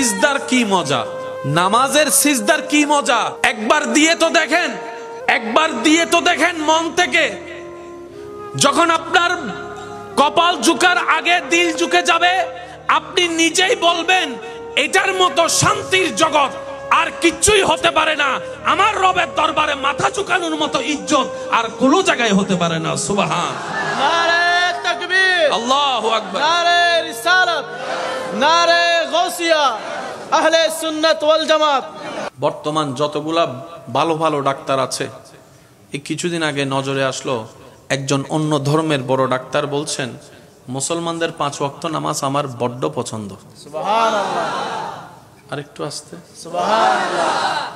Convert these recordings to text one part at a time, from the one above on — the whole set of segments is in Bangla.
সিজদার কি মজা, নামাজের সিজদার কি মজা। একবার দিয়ে তো দেখেন, একবার দিয়ে তো দেখেন মন থেকে। যখন আপনার কপাল ঝুকার আগে দিল ঝুঁকে যাবে, আপনি নিজেই বলবেন এটার মতো শান্তির জগৎ আর কিচ্ছুই হতে পারে না। আমার রবের দরবারে মাথা ঝুকানোর মতো ইজ্জত আর কোনো জায়গায় হতে পারে না। সুবহান। নারে তাকবীর, আল্লাহু আকবার। নারে রিসালাত, নারে গাউসিয়া, আহলে সুন্নাত ওয়াল জামাত। বর্তমান যতগুলা ভালো ভালো ডাক্তার আছে, এই কিছুদিন আগে নজরে আসলো একজন অন্য ধর্মের বড় ডাক্তার বলছেন মুসলমানদের 5 ওয়াক্ত নামাজ আমার বড্ড পছন্দ। সুবহানাল্লাহ। আরেকটু আস্তে। সুবহানাল্লাহ।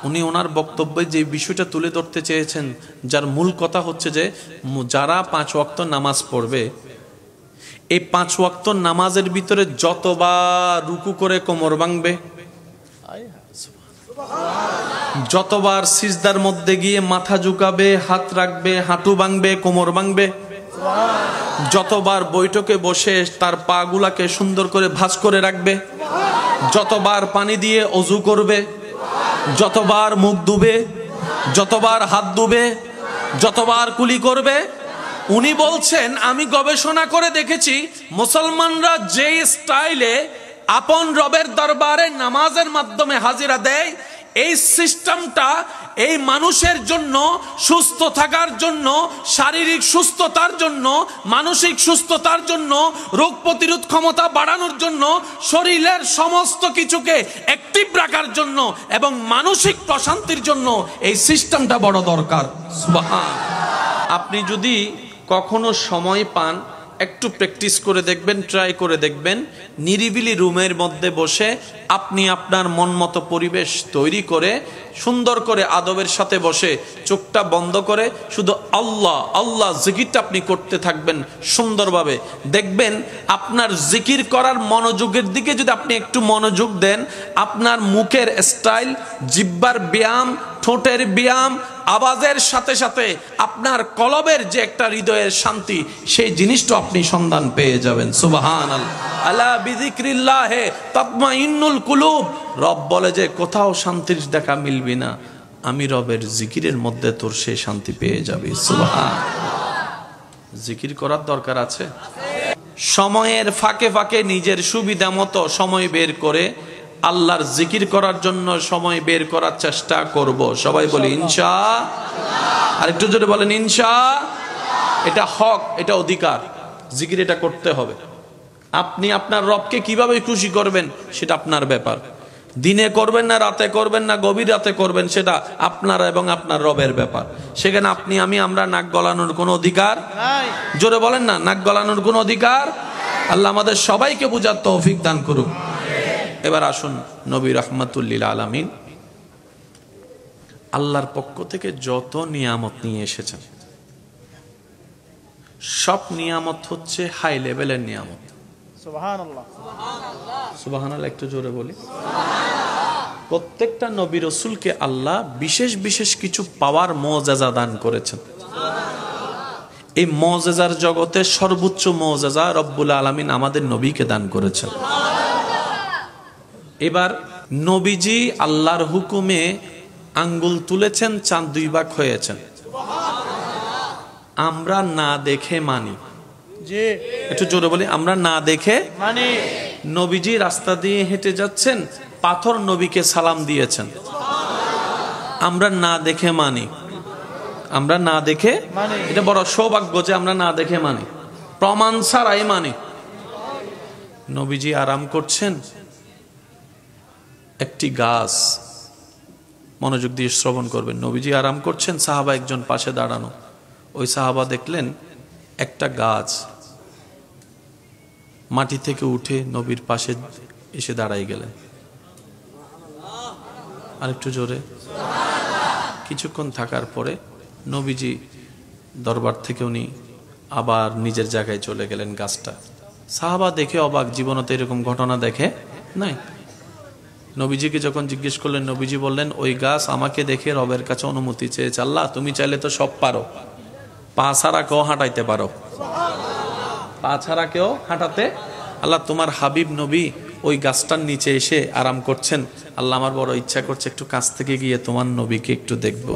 উনি ওনার বক্তব্যে যে বিষয়টা তুলে ধরতে চেয়েছেন, যার মূল কথা হচ্ছে যে যারা 5 ওয়াক্ত নামাজ পড়বে, এই 5 ওয়াক্ত নামাজের ভিতরে যতবার রুকু করে কোমর ভাঙবে, যতবার সিজদার মধ্যে গিয়ে মাথা ঝুঁকাবে, হাত রাখবে, হাঁটু ভাঙবে, কোমর ভাঙবে, যতবার বৈঠকে বসে তার পা গুলাকে সুন্দর করে ভাঁজ করে রাখবে, যতবার পানি দিয়ে অজু করবে, যতবার মুখ ধুবে, যতবার হাত ধুবে, যতবার কুলি করবে, উনি বলছেন আমি গবেষণা করে দেখেছি মুসলমানরা যে স্টাইলে আপন রবের দরবারে নামাজের মাধ্যমে হাজিরা দেয়, এই সিস্টেমটা এই মানুষের জন্য সুস্থ থাকার জন্য, শারীরিক সুস্থতার জন্য, মানসিক সুস্থতার জন্য, রোগ প্রতিরোধ ক্ষমতা বাড়ানোর জন্য, শরীরের সমস্ত কিছুকে অ্যাক্টিভ রাখার জন্য এবং মানসিক প্রশান্তির জন্য এই সিস্টেমটা বড় দরকার। সুবহান। আপনি যদি কখনো সময় পান, একটু প্র্যাকটিস করে দেখবেন, ট্রাই করে দেখবেন, নিরিবিলি রুমের মধ্যে বসে আপনি আপনার মন মতো পরিবেশ তৈরি করে সুন্দর করে আদবের সাথে বসে চোখটা বন্ধ করে শুধু আল্লাহ আল্লাহ জিকিরটা আপনি করতে থাকবেন সুন্দরভাবে। দেখবেন আপনার জিকির করার মনোযোগের দিকে যদি আপনি একটু মনোযোগ দেন, আপনার মুখের স্টাইল, জিহ্বার ব্যায়াম, ঠোঁটের ব্যায়াম, আওয়াজের সাথে সাথে আপনার কলবের যে একটা হৃদয়ের শান্তি, সেই জিনিসটা আপনি সন্ধান পেয়ে যাবেন। সুবহানাল্লাহ। আলা বিযিকরিল্লাহি তাতমাইন্নুল কুলুব। রব বলে যে কোথাও শান্তির দেখা মিলবি না, আমি রবের জিকিরের মধ্যে তোর সেই শান্তি পেয়ে যাবি। সুবহান। জিকির করার দরকার আছে। সময়ের ফাঁকে ফাঁকে নিজের সুবিধা মতো সময় বের করে আল্লাহর জিকির করার জন্য সময় বের করার চেষ্টা করব। সবাই বলি ইনশাআল্লাহ। আর একটু জোরে বলেন ইনশাআল্লাহ। এটা হক, এটা অধিকার, জিকির এটা করতে হবে। আপনি আপনার রবকে কিভাবে খুশি করবেন সেটা আপনার ব্যাপার। দিনে করবেন না, রাতে করবেন না, গভীর রাতে করবেন, সেটা আপনার এবং আপনার রবের ব্যাপার। সেখানে আপনি আমরা নাক গলানোর কোনো অধিকার নাই। জোরে বলেন না, নাক গলানোর কোনো অধিকার। আল্লাহ আমাদের সবাইকে বুঝার তৌফিক দান করুক। এবার আসুন, নবী রাহমাতুল লিল আলামিন আল্লাহর পক্ষ থেকে যত নিয়ামত নিয়ে এসেছেন, সব নিয়ামত হচ্ছে হাই লেভেলের নিয়ামত। সুবহানাল্লাহ। সুবহানাল্লাহ। একটু জোরে বলি। প্রত্যেকটা নবী রাসূলকে আল্লাহ বিশেষ বিশেষ কিছু পাওয়ার মুআজিজা দান করেছেন। এই মুআজিজার জগতে সর্বোচ্চ মুআজিজা রব্বুল আলামিন আমাদের নবীকে দান করেছেন। এবার নবীজি আল্লাহর হুকুমে আঙ্গুল তুলেছেন, চাঁদ 2 ভাগ হয়েছেন। আমরা না দেখে মানি। জি, একটু জোরে বলি, আমরা না দেখে মানি। নবীজি রাস্তা দিয়ে হেঁটে যাচ্ছেন, পাথর নবীকে সালাম দিয়েছেন। আমরা না দেখে মানি। আমরা না দেখে মানি। এটা বড় সৌভাগ্য যে আমরা না দেখে মানি, প্রমাণ ছাড়াই মানি। নবীজি আরাম করছেন, একটি গাছ, মনোযোগ দিয়ে শ্রবণ করবেন। নবীজি আরাম করছেন, সাহাবা একজন পাশে দাঁড়ানো। ওই সাহাবা দেখলেন একটা গাছ মাটি থেকে উঠে নবীর পাশে এসে দাঁড়াই গেলেন। আরেকটু জোরে। কিছুক্ষণ থাকার পরে নবীজি দরবার থেকে উনি আবার নিজের জায়গায় চলে গেলেন। গাছটা সাহাবা দেখে অবাক, জীবনে তো এরকম ঘটনা দেখে নাই। নবীজিকে যখন জিজ্ঞেস করলেন, নবীজি বললেন ওই গাছ আমাকে দেখে রবের কাছে অনুমতি চেয়েছে। আল্লাহ তুমি চাইলে তো সব পারো, পা ছাড়া কেউ হাঁটাইতে পারো, পা ছাড়া কেউ হাঁটাতে। আল্লাহ তোমার হাবিব নবী ওই গাছটার নিচে এসে আরাম করছেন, আল্লাহ আমার বড় ইচ্ছা করছে একটু কাছ থেকে গিয়ে তোমার নবীকে একটু দেখবো,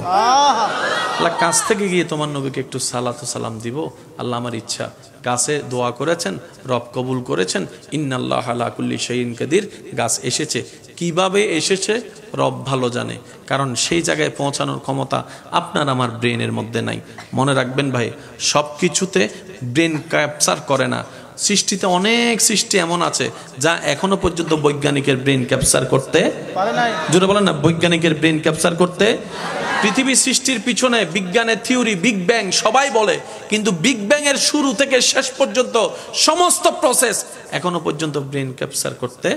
আল্লাহ কাছ থেকে গিয়ে তোমার নবীকে একটু সালাত সালাম দিব, আল্লাহ আমার ইচ্ছা। গাছে দোয়া করেছেন, রব কবুল করেছেন, ইন্নাল্লাহ আলা কুল্লি শাইইন কাদির। গাছ এসেছে, কিভাবে এসেছে রব ভালো জানে, কারণ সেই জায়গায় পৌঁছানোর ক্ষমতা আপনার আমার ব্রেনের মধ্যে নাই। মনে রাখবেন ভাই, সব কিছুতে ব্রেন ক্যাপচার করে না। সৃষ্টিতে অনেক সৃষ্টি এমন আছে যা এখনো পর্যন্ত বৈজ্ঞানিকের ব্রেন ক্যাপচার করতে পারে নাই। জোরে বলেন না, বৈজ্ঞানিকের ব্রেন ক্যাপচার করতে। পৃথিবী সৃষ্টির পিছনে বিজ্ঞানের থিওরি বিগ ব্যাং সবাই বলে, কিন্তু বিগ ব্যাং এর শুরু থেকে শেষ পর্যন্ত সমস্ত প্রসেস এখনো পর্যন্ত ব্রেন ক্যাপচার করতে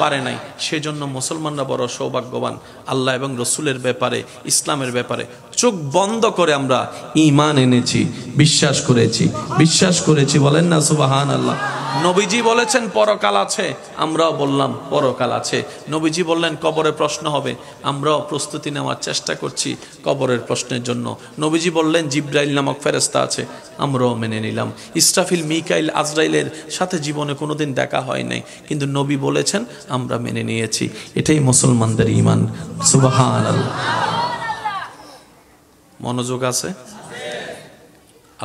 পারে নাই। সেজন্য মুসলমানরা বড় সৌভাগ্যবান। আল্লাহ এবং রসুলের ব্যাপারে, ইসলামের ব্যাপারে চোখ বন্ধ করে আমরা ঈমান এনেছি, বিশ্বাস করেছি। বলেন না সুবহানাল্লাহ। নবীজি বলেছেন পরকাল আছে, আমরাও বললাম পরকাল আছে। নবীজি বললেন কবরে প্রশ্ন হবে, আমরাও প্রস্তুতি নেওয়ার চেষ্টা করছি কবরের প্রশ্নের জন্য। নবীজি বললেন জিব্রাইল নামক ফেরেশতা আছে, আমরাও মেনে নিলাম। ইসরাফিল, মিকাইল, আজরাইলের সাথে জীবনে কোনোদিন দেখা হয় নাই, কিন্তু নবী বলেছেন আমরা মেনে নিয়েছি। এটাই মুসলমানদের ঈমান। সুবহানাল্লাহ। মনোযোগ আছে?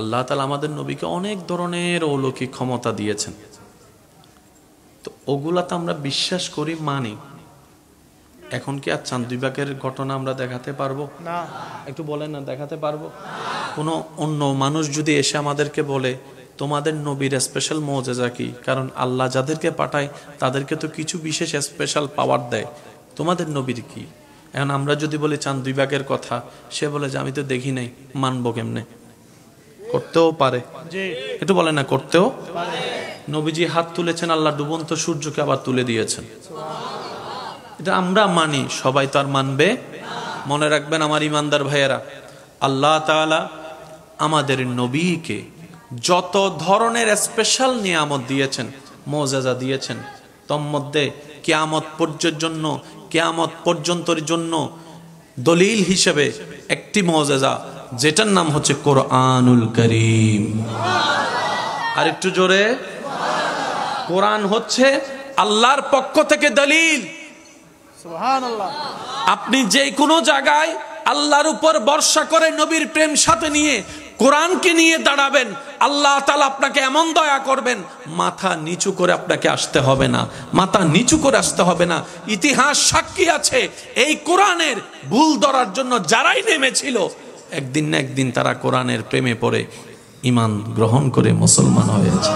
আল্লাহ তাআলা আমাদের নবীকে অনেক ধরনের অলৌকিক ক্ষমতা দিয়েছেন, তো ওগুলা তো আমরা বিশ্বাস করি, মানি। এখন কি আর চাঁদ বিভাগের ঘটনা আমরা দেখাতে পারবো? না। একটু বলেন না, দেখাতে পারবো? কোনো অন্য মানুষ যদি এসে আমাদেরকে বলে তোমাদের নবীর স্পেশাল মুজিজা কি, কারণ আল্লাহ যাদেরকে পাঠায় তাদেরকে তো কিছু বিশেষ স্পেশাল পাওয়ার দেয়, তোমাদের নবীর কি? এখন আমরা যদি বলি চাঁদ বিভাগের কথা, সে বলে যে আমি তো দেখি নাই, মানবো কেমনে? করতেও পারে। একটু বলেন না, করতেও পারে। নবীজি হাত তুলেছেন, আল্লাহ ডুবন্ত সূর্যকে আবার তুলে দিয়েছেন। এটা আমরা মানি, সবাই তো আর মানবে। মনে রাখবেন আমার ইমানদার ভাইয়েরা, আল্লাহ তাআলা আমাদের নবীকে যত ধরনের স্পেশাল নিয়ামত দিয়েছেন, মুজিজা দিয়েছেন, তোর মধ্যে কিয়ামত পর্যন্তর জন্য দলিল হিসেবে একটি মুজিজা, যেটার নাম হচ্ছে কোরআনুল কারীম। আর একটু জোরে, কোরআন হচ্ছে আল্লাহর পক্ষ থেকে দলিল। সুবহানাল্লাহ। আপনি যে কোনো জায়গায় আল্লাহর উপর ভরসা করে নবীর প্রেম সাথে নিয়ে কোরআনকে নিয়ে দাঁড়াবেন, আল্লাহ তাআলা আপনাকে এমন দয়া করবেন, মাথা নিচু করে আপনাকে আসতে হবে না, মাথা নিচু করে আসতে হবে না। ইতিহাস সাক্ষী আছে, এই কোরআনের ভুল ধরার জন্য যারাই নেমেছিল, একদিন না একদিন তারা কোরআনের প্রেমে পড়ে ঈমান গ্রহণ করে মুসলমান হয়েছে।